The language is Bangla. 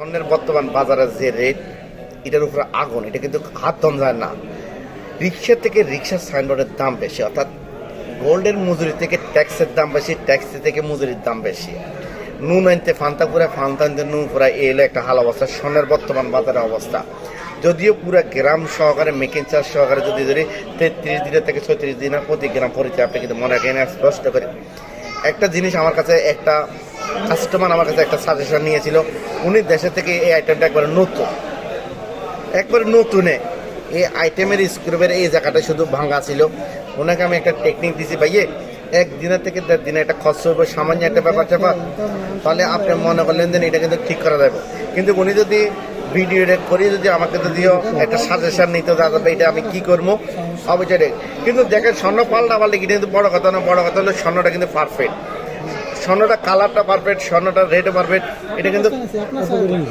স্বর্ণের বর্তমান বাজারের যে রেট, এটার উপরে আগুন, এটা কিন্তু হাত দম যায় না। রিক্সা থেকে রিক্সার সাইনবোর্ডের দাম বেশি, অর্থাৎ গোল্ডের মজুরি থেকে ট্যাক্সের দাম বেশি, ট্যাক্সি থেকে মজুরির দাম বেশি। নুন আনতে ফান্তা পুরা, ফান্তা আনতে নুন পুরা, এই হলো একটা হাল অবস্থা স্বর্ণের বর্তমান বাজারের অবস্থা। যদিও পুরা গ্রাম সহকারে মেকিং চার্জ সহকারে যদি 33 দিনের থেকে 36 দিনের প্রতি গ্রাম পরিচয় আপনি কিন্তু মনে রাখেন। স্পষ্ট করে একটা জিনিস, আমার কাছে একটা কাস্টমার আমার কাছে একটা সাজেশন নিয়েছিল। উনি দেশে থেকে এই আইটেমটা একবারে নতুনে এই আইটেমের স্ক্রুবের এই জায়গাটা শুধু ভাঙা ছিল। ওনাকে আমি একটা টেকনিক দিয়েছি, ভাইয়ে 1 দিনের থেকে 1.5 দিনে একটা খরচ হবে, সামান্য একটা ব্যাপার ট্যাপার, তাহলে আপনি মনে করলেন যে এটা কিন্তু ঠিক করা যাবে। কিন্তু উনি যদি ভিডিও রেক করে যদি আমাকে যদিও একটা সাজেশন নিতে যাবে এটা আমি কি করবো অবশ্যই। কিন্তু দেখেন স্বর্ণ পাল্টা কিন্তু বড় কথা না, বড় কথা হলো স্বর্ণটা কিন্তু পারফেক্ট, স্বর্ণটা কালারটা পারফেক্ট, স্বর্ণটা রেটও পারফেক্ট। এটা কিন্তু